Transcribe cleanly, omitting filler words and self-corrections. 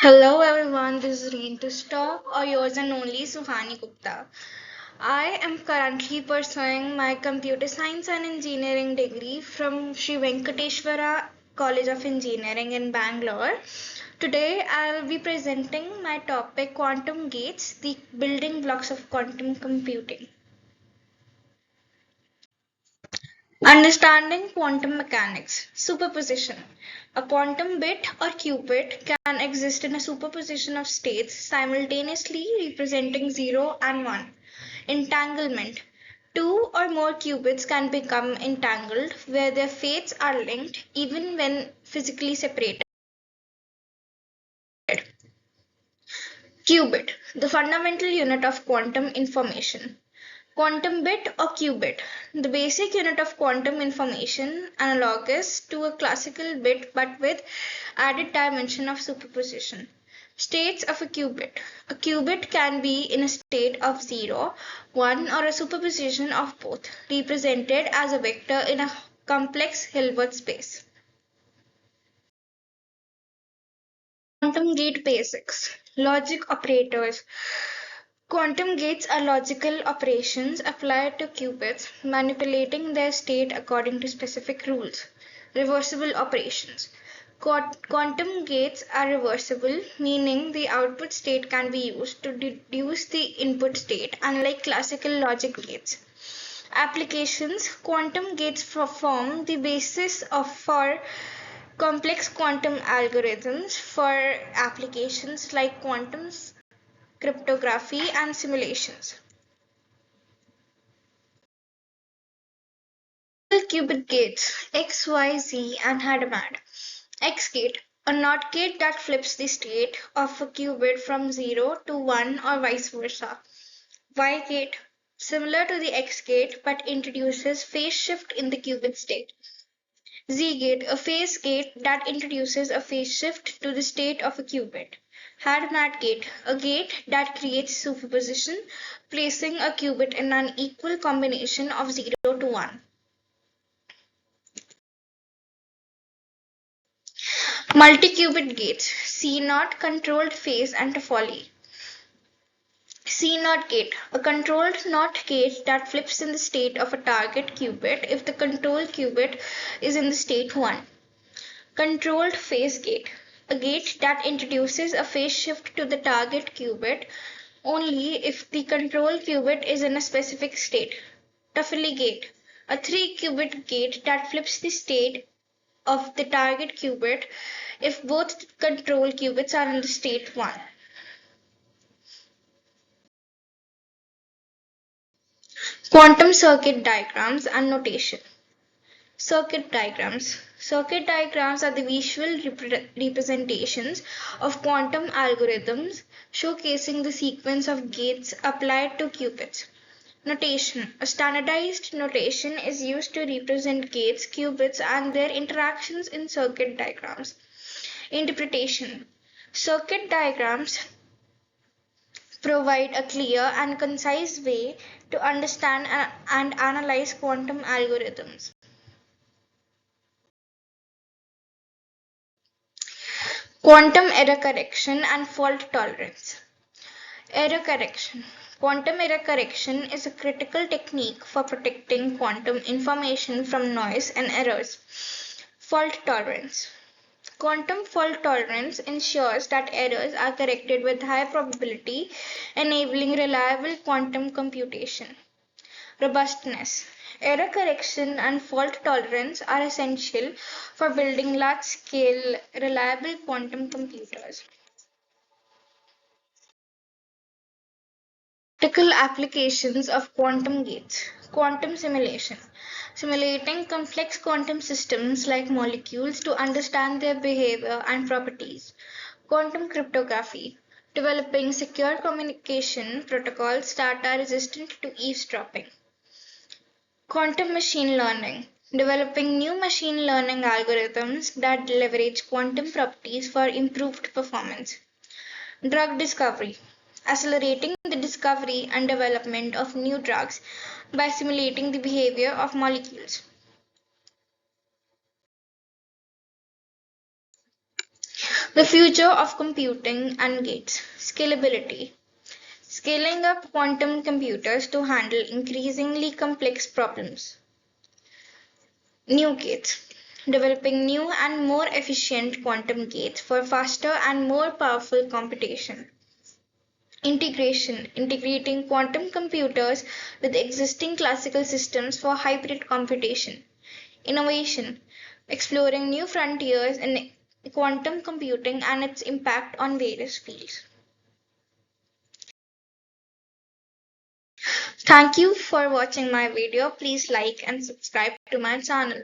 Hello everyone, this is Reen to Stop or yours and only Suhani Gupta. I am currently pursuing my computer science and engineering degree from Sri Venkateshwara College of Engineering in Bangalore. Today I'll be presenting my topic quantum gates, the building blocks of quantum computing. Understanding quantum mechanics. Superposition. A quantum bit or qubit can exist in a superposition of states simultaneously representing 0 and 1. Entanglement. Two or more qubits can become entangled where their fates are linked even when physically separated. Qubit, the fundamental unit of quantum information. Quantum bit or qubit, the basic unit of quantum information, analogous to a classical bit but with added dimension of superposition. States of a qubit. A qubit can be in a state of 0, 1 or a superposition of both, represented as a vector in a complex Hilbert space. Quantum gate basics. Logic operators. Quantum gates are logical operations applied to qubits, manipulating their state according to specific rules. Reversible operations. Quantum gates are reversible, meaning the output state can be used to deduce the input state, unlike classical logic gates. Applications. Quantum gates form the basis for complex quantum algorithms for applications like quantum cryptography and simulations. Qubit gates X, Y, Z, and Hadamard. X gate, a NOT gate that flips the state of a qubit from 0 to 1 or vice versa. Y gate, similar to the X gate but introduces phase shift in the qubit state. Z gate, a phase gate that introduces a phase shift to the state of a qubit. Hadamard gate, a gate that creates superposition, placing a qubit in an equal combination of 0 to 1. Multi-qubit gates, C0 controlled phase and Toffoli. C0 gate, a controlled NOT gate that flips in the state of a target qubit if the control qubit is in the state 1. Controlled phase gate, a gate that introduces a phase shift to the target qubit only if the control qubit is in a specific state. Toffoli gate, a 3-qubit gate that flips the state of the target qubit if both control qubits are in the state 1. Quantum circuit diagrams and notation. Circuit diagrams. Circuit diagrams are the visual representations of quantum algorithms showcasing the sequence of gates applied to qubits. Notation. A standardized notation is used to represent gates, qubits, and their interactions in circuit diagrams. Interpretation. Circuit diagrams provide a clear and concise way to understand and analyze quantum algorithms. Quantum error correction and fault tolerance. Error correction. Quantum error correction is a critical technique for protecting quantum information from noise and errors. Fault tolerance. Quantum fault tolerance ensures that errors are corrected with high probability, enabling reliable quantum computation. Robustness. Error correction and fault tolerance are essential for building large-scale, reliable quantum computers. Practical applications of quantum gates. Quantum simulation. Simulating complex quantum systems like molecules to understand their behavior and properties. Quantum cryptography. Developing secure communication protocols that are resistant to eavesdropping. Quantum machine learning. Developing new machine learning algorithms that leverage quantum properties for improved performance. Drug discovery. Accelerating the discovery and development of new drugs by simulating the behavior of molecules. The future of computing and gates. Scalability. Scaling up quantum computers to handle increasingly complex problems. New gates. Developing new and more efficient quantum gates for faster and more powerful computation. Integration. Integrating quantum computers with existing classical systems for hybrid computation. Innovation. Exploring new frontiers in quantum computing and its impact on various fields. Thank you for watching my video. Please like and subscribe to my channel.